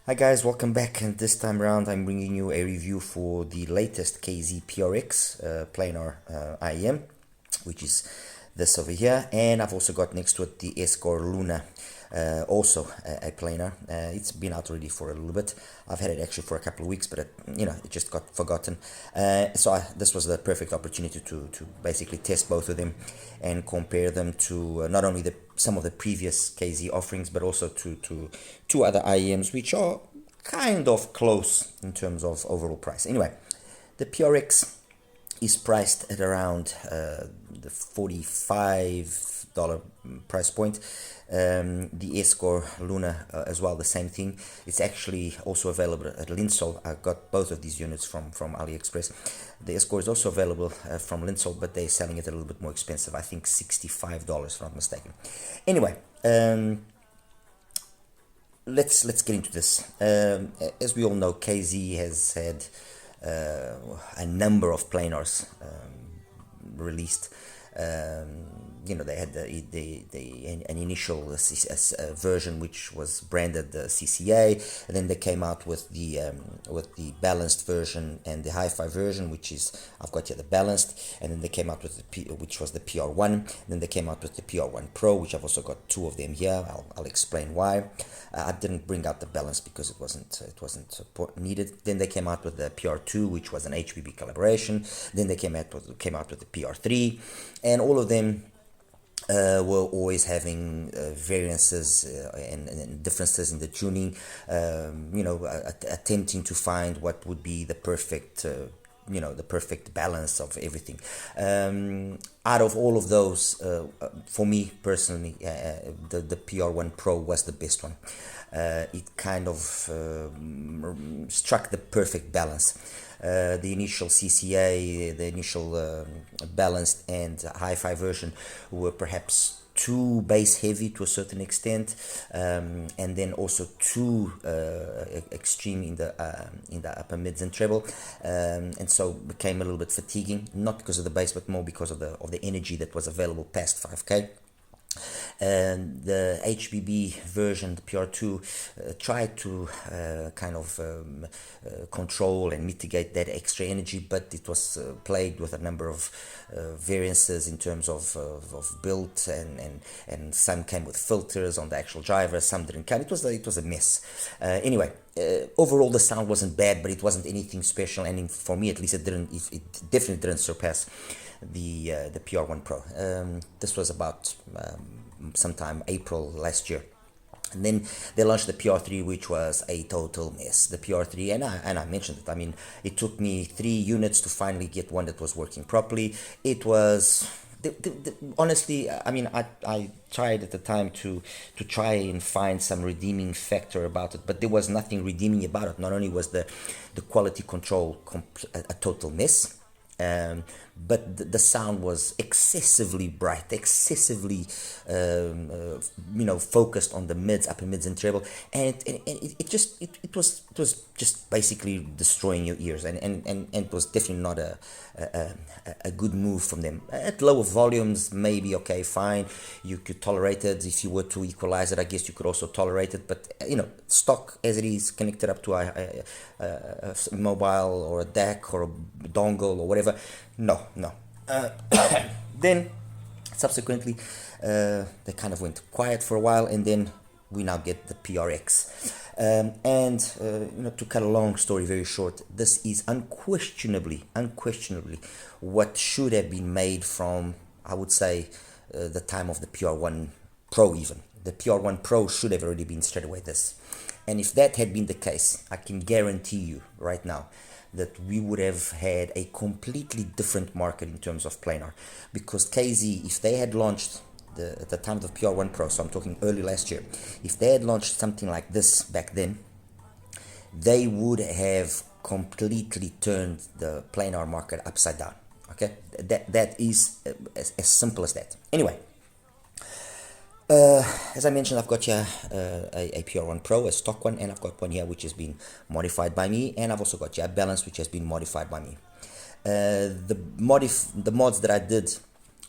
Hi guys, welcome back, and this time around I'm bringing you a review for the latest KZ PRX Planar IEM, which is this over here, and I've also got next to it the SGOR Luna, also a planar. It's been out already for a little bit. I've had it actually for a couple of weeks, but it just got forgotten. This was the perfect opportunity to basically test both of them and compare them to not only some of the previous KZ offerings, but also to two other IEMs, which are kind of close in terms of overall price. Anyway, the PRX is priced at around the $45 price point. The SGOR Luna as well, the same thing. It's actually also available at Linsol. I got both of these units from AliExpress. The SGOR is also available from Linsol, but they're selling it a little bit more expensive. I think $65 if I'm not mistaken. Anyway, let's get into this. As we all know, KZ has had a number of planars released. They had an initial version which was branded the CCA, and then they came out with the balanced version and the HIFI version, which is, I've got here the balanced, and then they came out with which was the PR1. And then they came out with the PR1 Pro, which I've also got two of them here. I'll explain why. I didn't bring out the balance because it wasn't needed. Then they came out with the PR2, which was an HBB collaboration. Then they came out with the PR3, and all of them were always having variances and differences in the tuning, attempting to find what would be the perfect the perfect balance of everything. Out of all of those, for me personally, the PR1 Pro was the best one. It kind of struck the perfect balance. The initial CCA, the initial balanced and HIFI version were perhaps too bass heavy to a certain extent, and then also too extreme in the upper mids and treble, and so became a little bit fatiguing, not because of the bass but more because of the energy that was available past 5K. And the HBB version, the PR2, tried to kind of control and mitigate that extra energy, but it was plagued with a number of variances in terms of build, and some came with filters on the actual driver, some didn't come. It was a mess. Anyway, overall the sound wasn't bad, but it wasn't anything special, and for me at least, it definitely didn't surpass the PR1 Pro. This was about sometime April last year, and then they launched the PR3, which was a total mess. The PR3, and I mentioned it. I mean, it took me 3 units to finally get one that was working properly. It was honestly, I mean, I tried at the time to try and find some redeeming factor about it, but there was nothing redeeming about it. Not only was the quality control a total mess, but the sound was excessively bright, excessively focused on the mids, upper mids and treble, and it was just basically destroying your ears, and it was definitely not a good move from them. At lower volumes, maybe okay, fine, you could tolerate it. If you were to equalize it, I guess you could also tolerate it, but stock as it is, connected up to a mobile or a DAC or a dongle or whatever, no. Then subsequently they kind of went quiet for a while, and then we now get the PRX, and to cut a long story very short, this is unquestionably what should have been made from, I would say, the time of the PR1 Pro. Even the PR1 Pro should have already been straight away this, and if that had been the case, I can guarantee you right now that we would have had a completely different market in terms of planar, because KZ, if they had launched at the time of the PR1 Pro, so I'm talking early last year, if they had launched something like this back then, they would have completely turned the planar market upside down. Okay, that is as simple as that. Anyway, as I mentioned, I've got here a PR1 Pro, a stock one, and I've got one here which has been modified by me, and I've also got here a Balanced which has been modified by me. The mods that I did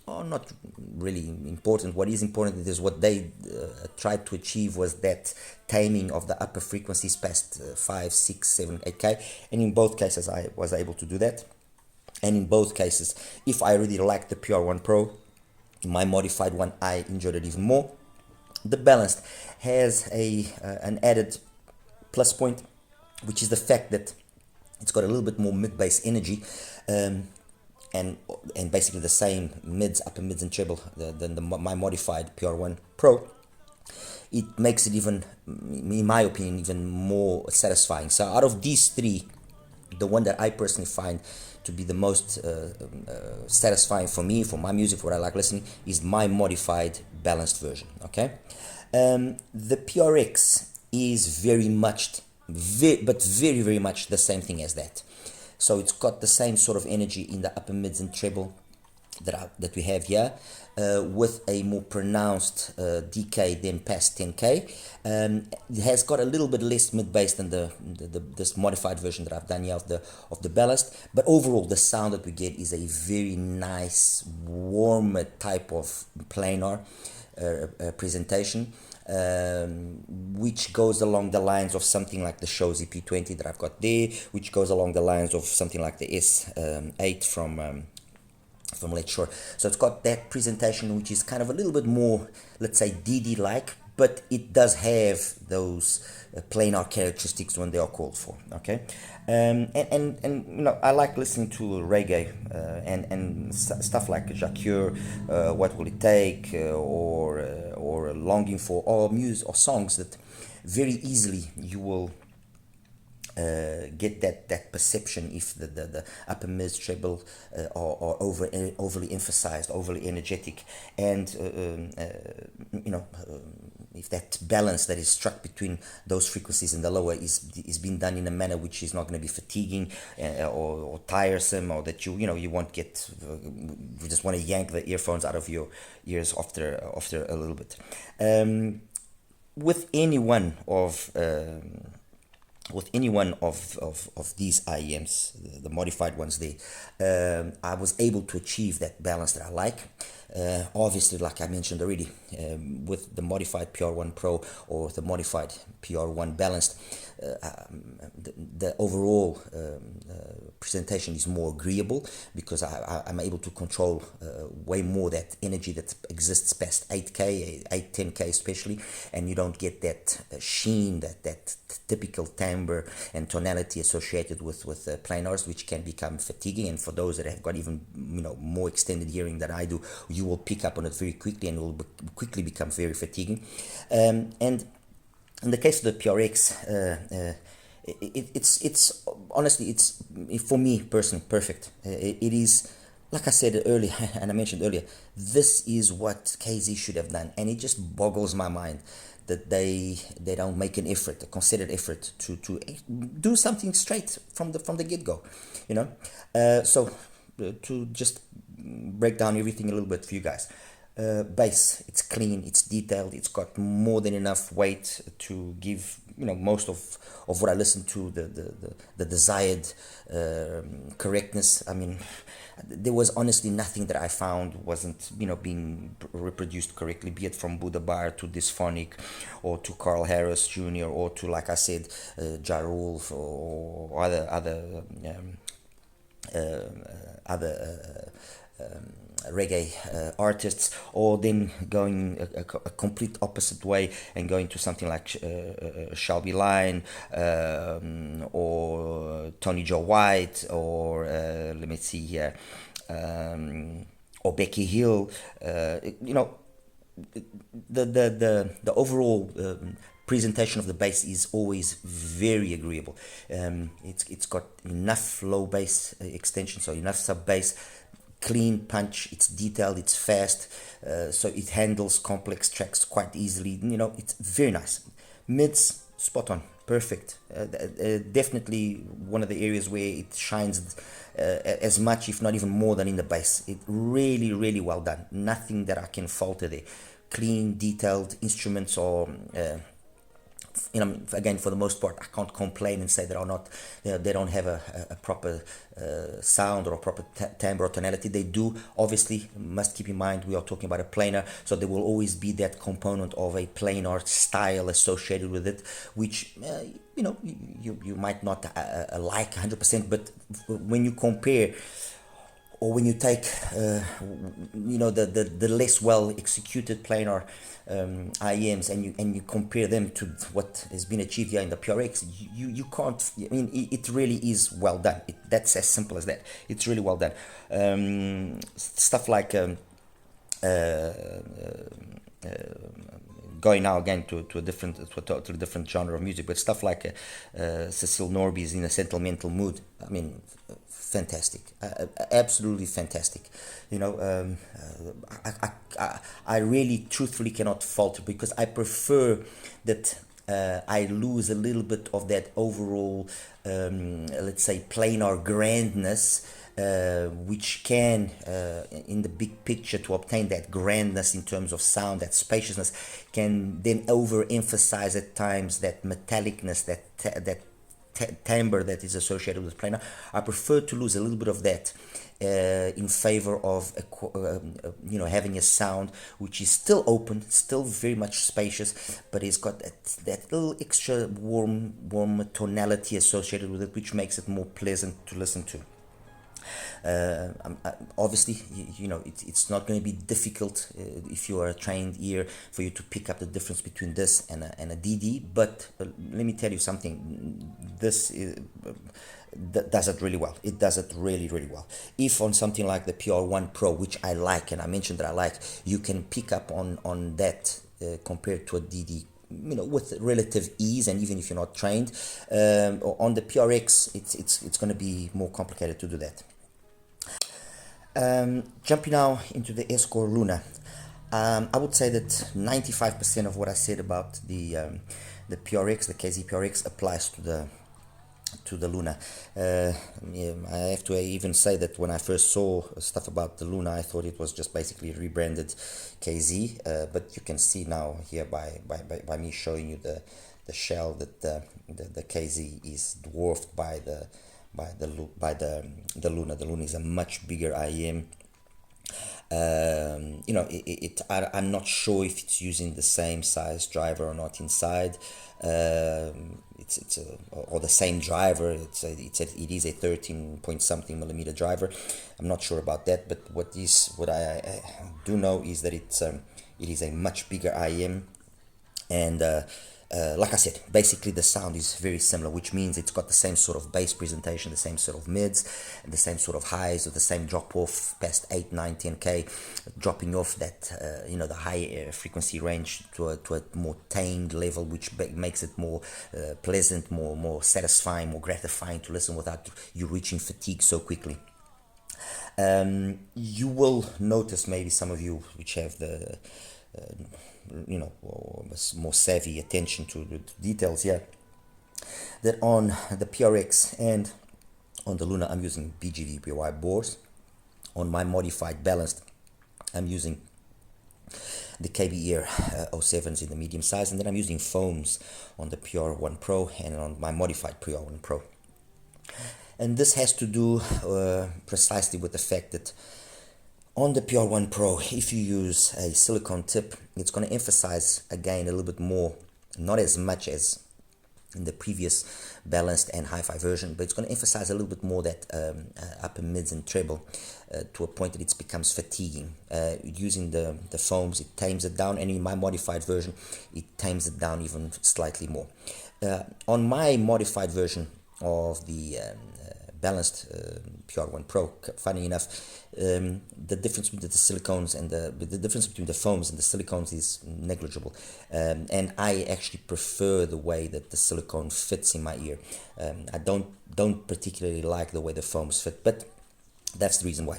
are not really important. What is important is what they tried to achieve was that taming of the upper frequencies past 5, 6, 7, 8K, and in both cases I was able to do that. And in both cases, if I really like the PR1 Pro, my modified one, I enjoyed it even more. The Balanced has an added plus point, which is the fact that it's got a little bit more mid-bass energy, and basically the same mids, upper mids and treble than my modified PR1 Pro. It makes it even, in my opinion, even more satisfying. So out of these three, the one that I personally find to be the most satisfying for me, for my music, for what I like listening, is my modified balanced version. Okay, the PRX is very much, very much the same thing as that. So it's got the same sort of energy in the upper mids and treble that we have here, with a more pronounced decay than past 10K. It has got a little bit less mid bass than this modified version that I've done here of the Balanced, but overall the sound that we get is a very nice, warmer type of planar presentation, which goes along the lines of something like the Shozy P20 that I've got there, which goes along the lines of something like the S8 from Letshuoer. So it's got that presentation, which is kind of a little bit more, let's say, DD-like, but it does have those planar characteristics when they are called for. Okay, and you know, I like listening to reggae and stuff like SGOR, What Will It Take, or Longing For, or music or songs that very easily you will get that perception if the upper mids treble are overly emphasized, overly energetic, and you know, if that balance that is struck between those frequencies and the lower is being done in a manner which is not going to be fatiguing or tiresome, or that you know you won't get you just want to yank the earphones out of your ears after a little bit. With any one of these IEMs, the modified ones there, I was able to achieve that balance that I like. Obviously, like I mentioned already, with the modified PR1 Pro or the modified PR1 Balanced, the overall presentation is more agreeable, because I'm able to control way more that energy that exists past 8K, 10K especially, and you don't get that sheen, that typical timbre and tonality associated with planars, which can become fatiguing. And for those that have got even more extended hearing than I do, you will pick up on it very quickly, and it will quickly become very fatiguing. And in the case of the PRX, it's honestly, it's for me personally perfect. It is, like I said earlier, and I mentioned earlier, this is what KZ should have done, and it just boggles my mind that they don't make an effort, a considered effort to do something straight from the get-go, so to just break down everything a little bit for you guys. Bass, it's clean, it's detailed, it's got more than enough weight to give most of what I listen to the desired correctness. I mean, there was honestly nothing that I found wasn't being reproduced correctly, be it from Buddha Bar to Dysphonic, or to Carl Harris Jr., or to, like I said, Ja Rule, or other reggae artists, or then going a complete opposite way and going to something like Shelby Line, or Tony Joe White, or let me see here, or Becky Hill. The overall presentation of the bass is always very agreeable. It's got enough low bass extension, so enough sub bass, clean punch, it's detailed, it's fast, so it handles complex tracks quite easily. It's very nice. Mids, spot on, perfect. Definitely one of the areas where it shines as much, if not even more, than in the bass. It really well done. Nothing that I can falter there. Clean, detailed instruments, or again, for the most part, I can't complain and say that are not, they don't have a proper sound or a proper timbre or tonality. They do. Obviously, must keep in mind we are talking about a planar, so there will always be that component of a planar style associated with it, which you might not like 100%, but when you compare, or when you take the less well executed planar IEMs and you compare them to what has been achieved here in the PRX, you can't. I mean, it really is well done. That's as simple as that. It's really well done. Stuff like going now again to a different genre of music, but stuff like Cecile Norby's In a Sentimental Mood. I mean, fantastic, absolutely fantastic. I really truthfully cannot fault it, because I prefer that I lose a little bit of that overall, let's say, planar grandness, which can, in the big picture, to obtain that grandness in terms of sound, that spaciousness, can then overemphasize at times that metallicness, that timbre that is associated with planar. I prefer to lose a little bit of that in favor of having a sound which is still open, still very much spacious, but it's got that little extra warm tonality associated with it, which makes it more pleasant to listen to. Obviously, it's not going to be difficult if you are a trained ear for you to pick up the difference between this and a DD, but let me tell you something, this does it really well. It does it really, really well. If on something like the PR1 Pro, which I like, and I mentioned that I like, you can pick up on that compared to a DD, with relative ease, and even if you're not trained, on the PRX, it's going to be more complicated to do that. Jumping now into the SGOR Luna, I would say that 95% of what I said about the PRX, the KZ PRX, applies to the Luna. I have to even say that when I first saw stuff about the Luna, I thought it was just basically rebranded KZ, but you can see now here by me showing you the shell that the KZ is dwarfed by the Luna. The Luna is a much bigger IEM. I'm not sure if it's using the same size driver or not inside. Or the same driver. It is a 13 point something millimeter driver. I'm not sure about that, but what I do know is that it is a much bigger IEM, and like I said, basically the sound is very similar, which means it's got the same sort of bass presentation, the same sort of mids, and the same sort of highs, or the same drop off past 8, 9, 10k, dropping off that the high frequency range to a more tamed level, which makes it more pleasant, more satisfying, more gratifying to listen without you reaching fatigue so quickly. You will notice, maybe some of you which have the more savvy attention to the details here, that on the PRX and on the Luna I'm using BGVPY bores. On my modified balanced, I'm using the KB Ear 07s in the medium size, and then I'm using foams on the PR1 Pro and on my modified PR1 Pro. And this has to do precisely with the fact that on the PR1 Pro, if you use a silicone tip, it's going to emphasize again a little bit more, not as much as in the previous balanced and hi-fi version, but it's going to emphasize a little bit more that upper mids and treble to a point that it becomes fatiguing. Using the foams, it tames it down, and in my modified version, it tames it down even slightly more. On my modified version of the balanced PR1 Pro, funny enough, the difference between the silicones and the difference between the foams and the silicones is negligible, and I actually prefer the way that the silicone fits in my ear. I don't particularly like the way the foams fit, but that's the reason why.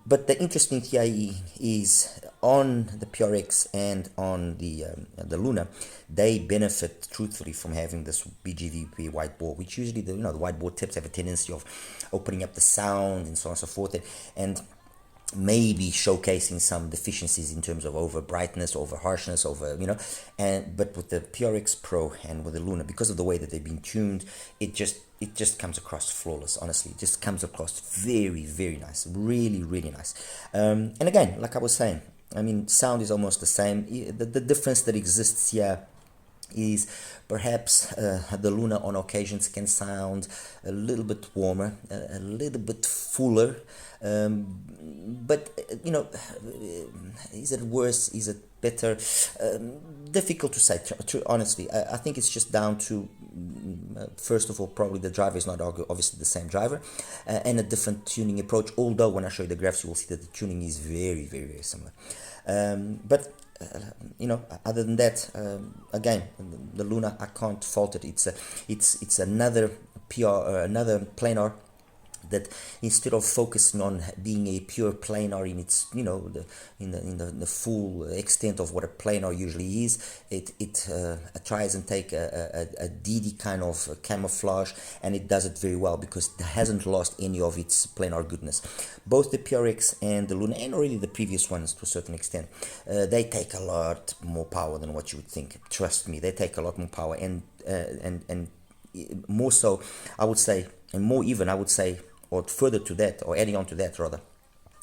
But the interesting thing is on the PRX and on the Luna, they benefit truthfully from having this BGVP whiteboard, which usually the whiteboard tips have a tendency of opening up the sound and so on and so forth. And maybe showcasing some deficiencies in terms of over brightness, over harshness, over, but with the PRX Pro and with the Luna, because of the way that they've been tuned, it just comes across flawless. Honestly, it just comes across very, very nice, really, really nice. And again, like I was saying, I mean, sound is almost the same. The difference that exists here is perhaps the Luna on occasions can sound a little bit warmer, a little bit fuller, but is it worse, is it better? Difficult to say, honestly. I think it's just down to, first of all, probably the driver is not obviously the same driver, and a different tuning approach, although when I show you the graphs you will see that the tuning is very, very, very similar. But other than that, again, the Luna, I can't fault it. It's another another planar that, instead of focusing on being a pure planar in its, in the full extent of what a planar usually is, it tries and take a DD kind of camouflage, and it does it very well because it hasn't lost any of its planar goodness. Both the PRX and the Luna, and already the previous ones to a certain extent, they take a lot more power than what you would think. Trust me, they take a lot more power, and more so, I would say, and more even, I would say, or further to that, or adding on to that rather,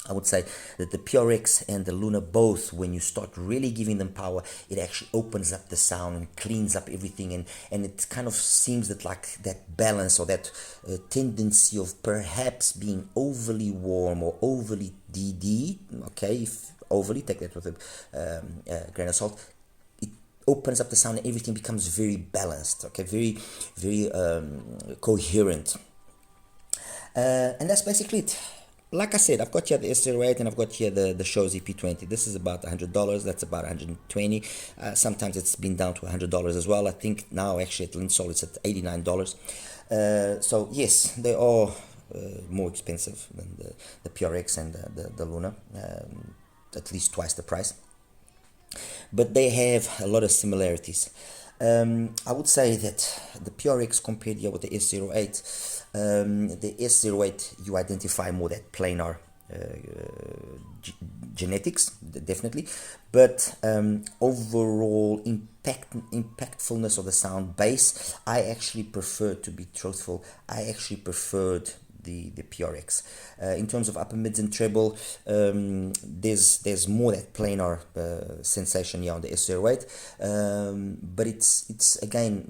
I would say that the PRX and the Luna, both, when you start really giving them power, it actually opens up the sound and cleans up everything, and it kind of seems that, like, that balance or that tendency of perhaps being overly warm or overly DD, okay, if overly, take that with a grain of salt, opens up the sound and everything becomes very balanced, okay, very, very coherent. And that's basically it. Like I said, I've got here the S08 and I've got here the Shozy P20. This is about $100. That's about $120. Sometimes it's been down to $100 as well. I think now actually at Letshuoer it's at $89. So yes, they are more expensive than the PRX and the Luna, at least twice the price. But they have a lot of similarities. I would say that the PRX compared here with the S08, the S08, you identify more that planar genetics, definitely, but overall impactfulness of the sound base, I actually prefer, to be truthful, I actually preferred the PRX. In terms of upper mids and treble, there's more that planar sensation here on the S08, but it's again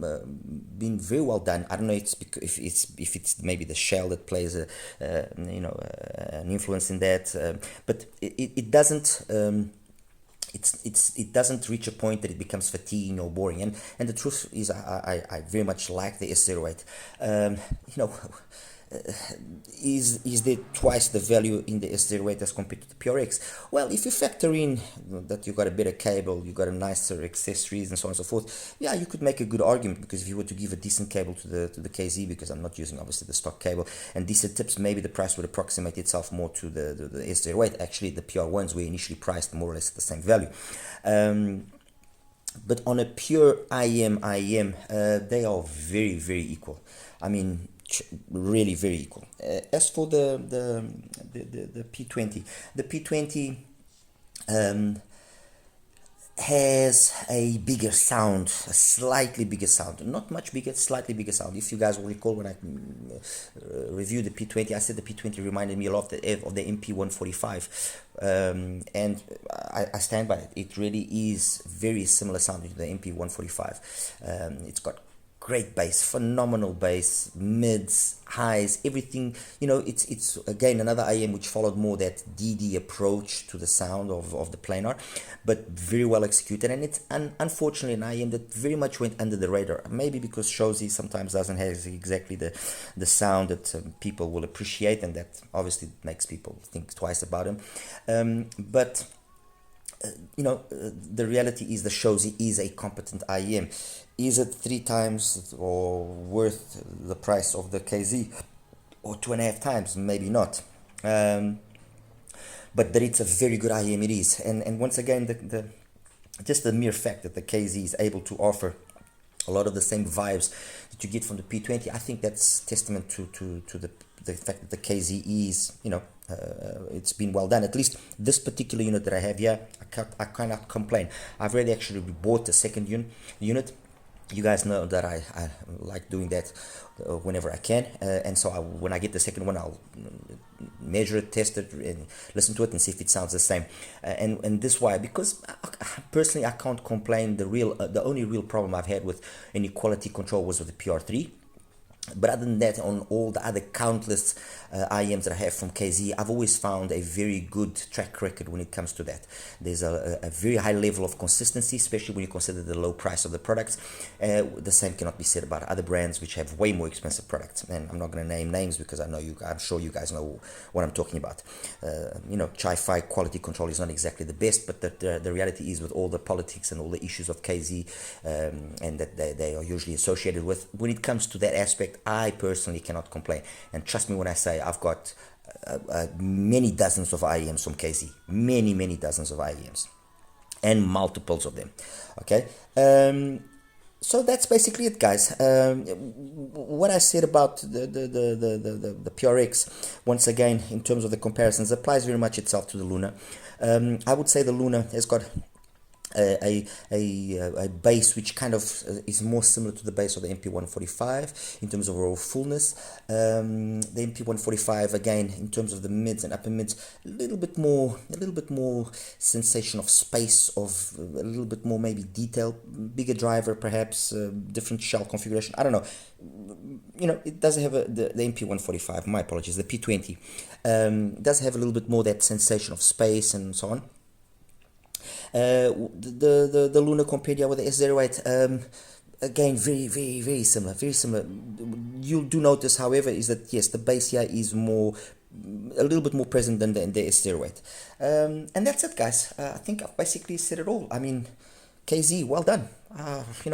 been very well done. I don't know if it's maybe the shell that plays an influence in that, but it doesn't. It doesn't reach a point that it becomes fatiguing or boring, and the truth is I very much like the S08. Is there twice the value in the S08 as compared to the PRX? Well, if you factor in that you got a better cable, you got a nicer accessories and so on and so forth, yeah, you could make a good argument, because if you were to give a decent cable to the KZ, because I'm not using obviously the stock cable, and decent tips, maybe the price would approximate itself more to the S08. Actually, the PR1s were initially priced more or less at the same value. But on a pure IEM, they are very, very equal. I mean, really very equal. As for the P20, the P20 has a bigger sound, a slightly bigger sound, not much bigger, slightly bigger sound. If you guys will recall, when I reviewed the P20, I said the P20 reminded me a lot of the MP145, and I stand by it. It really is very similar sounding to the MP145. It's got great bass, phenomenal bass, mids, highs, everything. It's again another IEM which followed more that DD approach to the sound of the planar, but very well executed. And it's unfortunately an IEM that very much went under the radar, maybe because Shozy sometimes doesn't have exactly the sound that people will appreciate, and that obviously makes people think twice about him. But the reality is the Shozy is a competent IEM. Is it 3 times or worth the price of the KZ, or 2.5 times? Maybe not. But that it's a very good IEM, it is. And once again, just the mere fact that the KZ is able to offer a lot of the same vibes that you get from the P20, I think that's testament to the fact that the KZ is, It's been well done. At least this particular unit that I have here, I cannot complain. I've already actually bought the second unit. You guys know that I like doing that whenever I can, and so when I get the second one, I'll measure it, test it, and listen to it and see if it sounds the same. And this why, because personally I can't complain. The only real problem I've had with any quality control was with the PR3. But other than that, on all the other countless IEMs that I have from KZ, I've always found a very good track record when it comes to that. There's a very high level of consistency, especially when you consider the low price of the products. The same cannot be said about other brands which have way more expensive products. And I'm not going to name names because I'm sure you guys know what I'm talking about. HIFI quality control is not exactly the best, but the reality is with all the politics and all the issues of KZ and that they are usually associated with, when it comes to that aspect, I personally cannot complain. And trust me when I say I've got many dozens of IEMs from KZ, many dozens of IEMs, and multiples of them. Okay, so that's basically it, guys. What I said about the PRX, once again, in terms of the comparisons, applies very much itself to the Luna. I would say the Luna has got a base which kind of is more similar to the base of the MP145 in terms of overall fullness. The MP145 again in terms of the mids and upper mids, a little bit more sensation of space, of a little bit more maybe detail, bigger driver perhaps, different shell configuration. I don't know. It does have the MP145. My apologies, the P20 does have a little bit more that sensation of space and so on. The Luna compared with the S08, again very similar. You do notice, however, is that yes, the base here is a little bit more present than the S08, and that's it, guys. I think I've basically said it all. I mean, KZ, well done.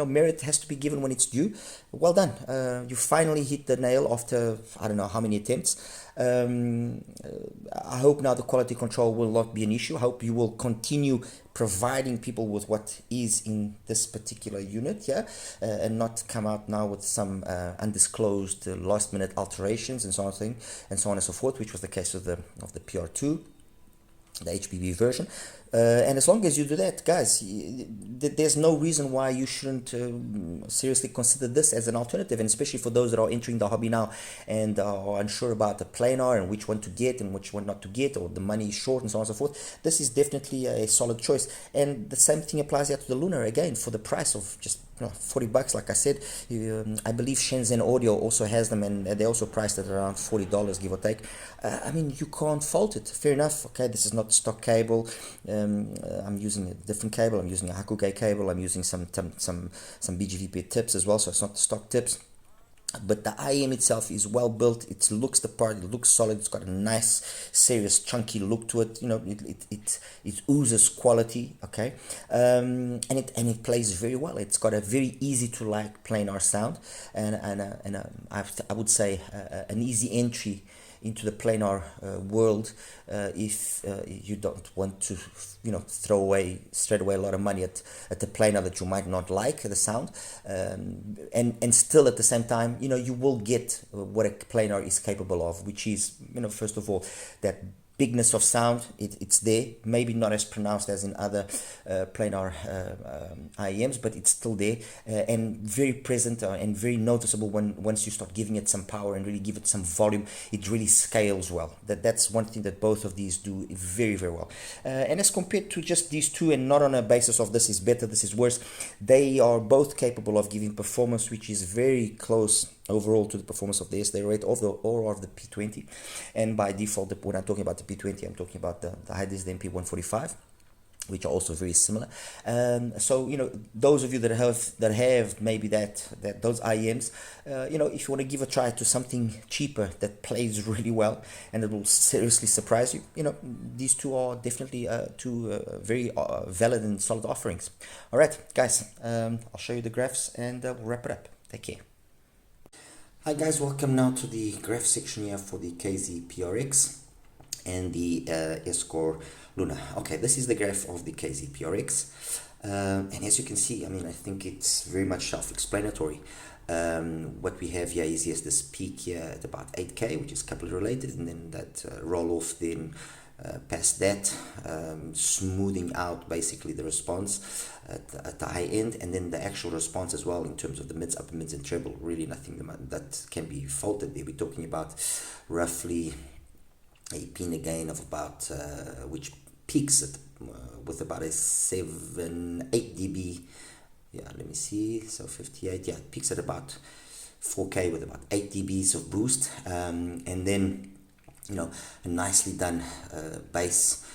Merit has to be given when it's due. Well done. You finally hit the nail after I don't know how many attempts. I hope now the quality control will not be an issue. I hope you will continue providing people with what is in this particular unit here, and not come out now with some undisclosed last minute alterations and so on and so forth, which was the case of the PR2, the HBB version. And as long as you do that, guys, there's no reason why you shouldn't seriously consider this as an alternative, and especially for those that are entering the hobby now and are unsure about the planar and which one to get and which one not to get, or the money is short and so on and so forth. This is definitely a solid choice, and the same thing applies here to the Luna. Again, for the price of just $40, like I said, I believe Shenzhen Audio also has them, and they also priced at around $40, give or take. I mean, you can't fault it. Fair enough. Okay, this is not the stock cable. I'm using a different cable. I'm using a Hakuge cable. I'm using some BGVP tips as well, so it's not the stock tips. But the IEM itself is well built. It looks the part. It looks solid. It's got a nice, serious, chunky look to it. It oozes quality. Okay, and it plays very well. It's got a very easy to like planar sound, and I would say an easy entry into the planar world if you don't want to throw away straight away a lot of money at the planar that you might not like the sound, and still at the same time you will get what a planar is capable of, which is first of all that bigness of sound. It's there, maybe not as pronounced as in other planar IEMs, but it's still there, and very present and very noticeable once you start giving it some power and really give it some volume. It really scales well. That's one thing that both of these do very well. And as compared to just these two, and not on a basis of this is better, this is worse, they are both capable of giving performance which is very close overall to the performance of the S08 or of the P20. And by default, when I'm talking about the P20, I'm talking about the high-dis, the MP145, which are also very similar. So those of you that have maybe those IEMs, if you want to give a try to something cheaper that plays really well and it will seriously surprise you, these two are definitely two very valid and solid offerings. All right, guys, I'll show you the graphs and we'll wrap it up. Take care. Hi guys, welcome now to the graph section here for the KZ PRX and the SGOR Luna. Okay, this is the graph of the KZ PRX, and as you can see, I think it's very much self-explanatory. What we have here is, yes, this peak here at about 8K, which is coupler related, and then that roll off then past that, smoothing out basically the response at the high end, and then the actual response as well in terms of the mids, upper mids, and treble. Really nothing that can be faulted there. We're talking about roughly a pin gain of about, which peaks at, with about a 8 dB. Yeah, let me see. So 58, yeah, it peaks at about 4K with about 8 dBs of boost, and then, you know, a nicely done bass,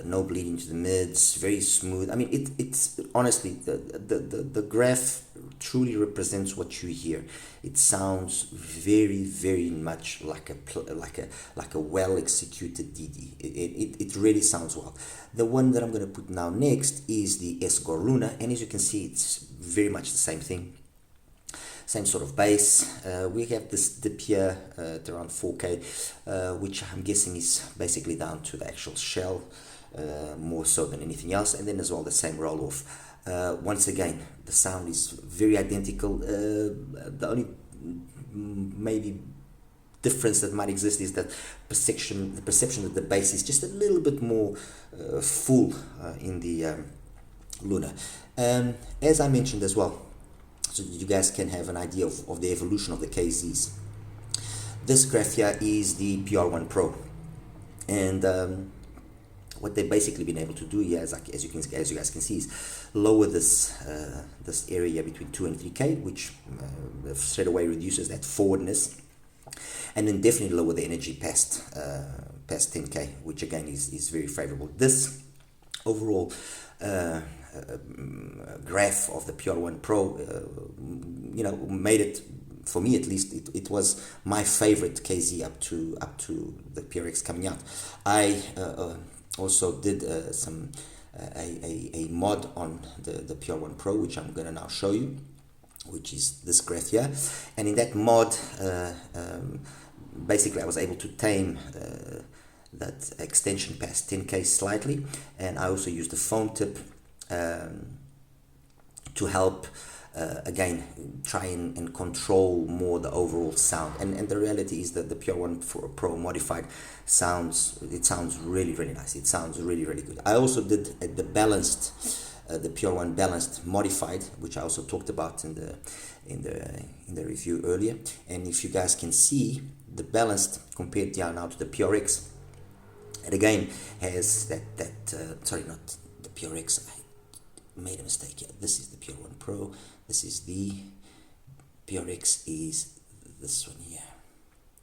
no bleeding to the mids, very smooth. I mean, it's honestly, the graph truly represents what you hear. It sounds very, very much like a well executed DD. It really sounds well. The one that I'm going to put now next is the SGOR Luna, and as you can see, it's very much the same thing. Same sort of bass. We have this dip here at around 4K, which I'm guessing is basically down to the actual shell, more so than anything else, and then as well the same roll off. Once again, the sound is very identical. The only maybe difference that might exist is that the perception that the bass is just a little bit more full in the Luna. As I mentioned as well, so you guys can have an idea of the evolution of the KZs. This graph here is the PR1 Pro, and what they've basically been able to do here, as you guys can see, is lower this this area between 2 and 3K, which straight away reduces that forwardness, and then definitely lower the energy past 10K, which again is very favorable. This overall graph of the PR1 Pro, you know, made it, for me at least, it was my favorite KZ up to the PRX coming out. I also did a mod on the PR1 Pro, which I'm going to now show you, which is this graph here, and in that mod, basically I was able to tame that extension past 10K slightly, and I also used the phone tip to help again try and control more the overall sound, and the reality is that the PR1 Pro modified sounds really, really nice. It sounds really, really good. I also did the balanced, the PR1 Balanced modified, which I also talked about in the review earlier, and if you guys can see, the balanced compared now to the PRX, it again has that sorry, not the PRX, I made a mistake here. This is the PR1 Pro, this is the PRX, is this one here.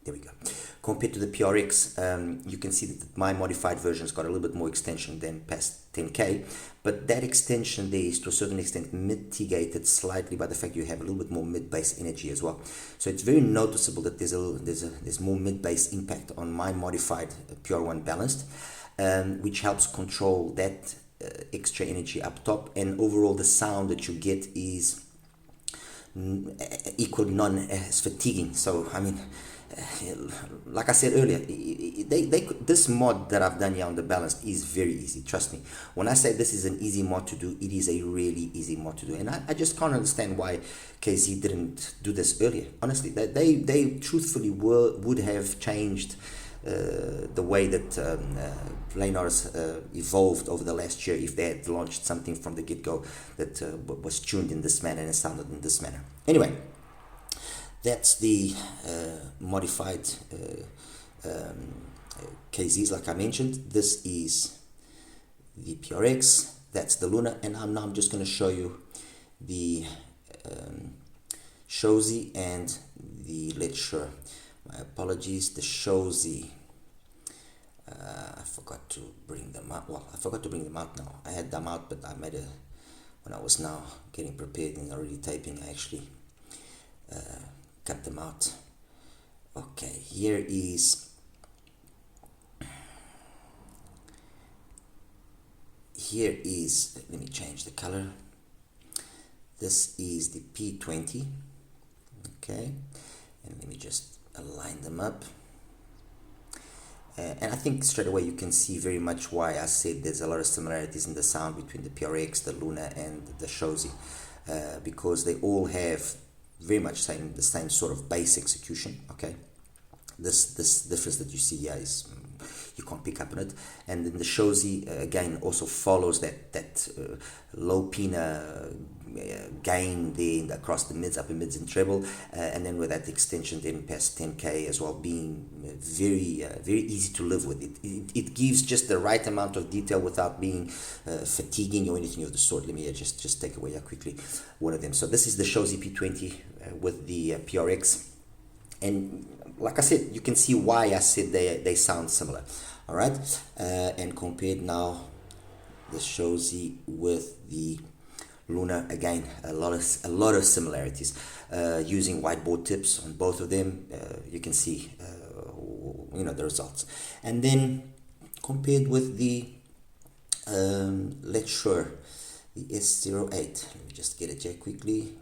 There we go. Compared to the PRX, you can see that my modified version's got a little bit more extension than past 10K, but that extension there is to a certain extent mitigated slightly by the fact you have a little bit more mid-bass energy as well. So it's very noticeable that there's more mid-bass impact on my modified PR1 Balanced, which helps control that extra energy up top, and overall the sound that you get is equally non as fatiguing. So I mean, like I said earlier, this mod that I've done here on the Balanced is very easy. Trust me, when I say this is an easy mod to do, it is a really easy mod to do, and I just can't understand why KZ didn't do this earlier. Honestly, they truthfully would have changed the way that Planar's evolved over the last year if they had launched something from the get-go that was tuned in this manner and sounded in this manner. Anyway, that's the modified KZs, like I mentioned. This is the PRX, that's the Luna, and I'm just going to show you the Shozy and the Letshuoer. My apologies, the Shozy. I forgot to bring them out. Well, I forgot to bring them out now. I had them out, but I made when I was now getting prepared and already taping, I actually cut them out. Okay, here is let me change the color. This is the P20. Okay, and let me just align them up. And I think straight away you can see very much why I said there's a lot of similarities in the sound between the PRX, the Luna, and the Shozy, because they all have very much the same sort of bass execution. Okay, this difference that you see here is you can't pick up on it. And then the Shozy again also follows that low pina gain there across the mids, upper mids and treble, and then with that extension then past 10k as well, being very easy to live with. It gives just the right amount of detail without being fatiguing or anything of the sort. Let me just take away quickly one of them. So this is the Shozy P20 with the PRX, and like I said, you can see why I said they sound similar. All right, and compared now the Shozy with the Luna, again a lot of similarities. Using whiteboard tips on both of them, you can see the results. And then compared with the Letshuoer, the S08. Let me just get it here quickly.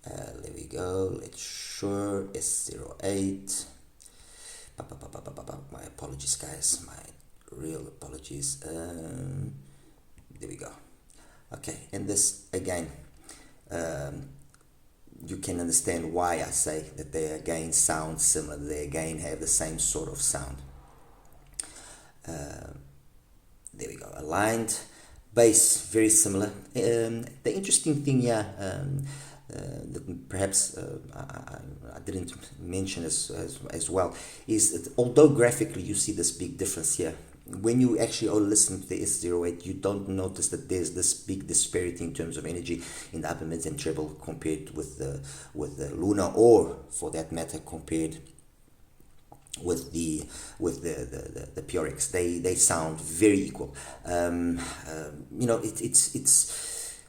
There we go. Letshuoer S08. My apologies, guys. My real apologies. There we go. Okay, and this again, you can understand why I say that they again sound similar. They again have the same sort of sound. There we go. Aligned bass, very similar. The interesting thing here, that perhaps I didn't mention as well, is that although graphically you see this big difference here, when you actually listen to the S08, you don't notice that there's this big disparity in terms of energy in the upper mids and treble compared with the Luna, or for that matter compared with the PRX. They sound very equal. It's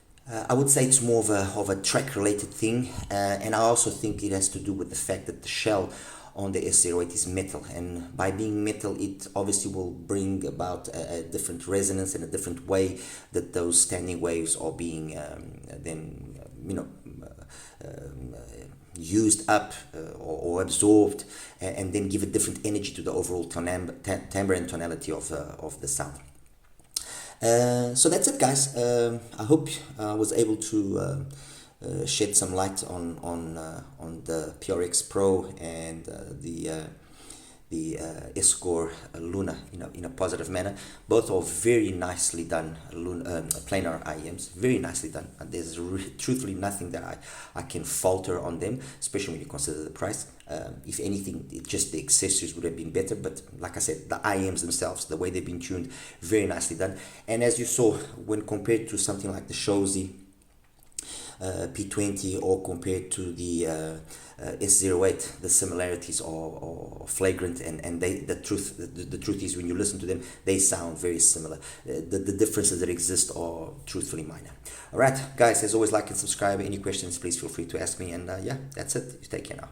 I would say it's more of a track related thing, and I also think it has to do with the fact that the shell on the S08 is metal, and by being metal it obviously will bring about a different resonance and a different way that those standing waves are being used up or absorbed, and then give a different energy to the overall timbre and tonality of the sound. So that's it, guys. I hope I was able to shed some light on the PRX Pro and the SGOR Luna in a positive manner. Both are very nicely done planar IEMs, very nicely done. And there's truthfully nothing that I can falter on them, especially when you consider the price. If anything, just the accessories would have been better, but like I said, the IEMs themselves, the way they've been tuned, very nicely done. And as you saw, when compared to something like the Shozy P20 or compared to the S08, the similarities are flagrant, and the truth is, when you listen to them, they sound very similar. The differences that exist are truthfully minor. All right, guys, as always, like and subscribe. Any questions, please feel free to ask me, and yeah, that's it. You take care now.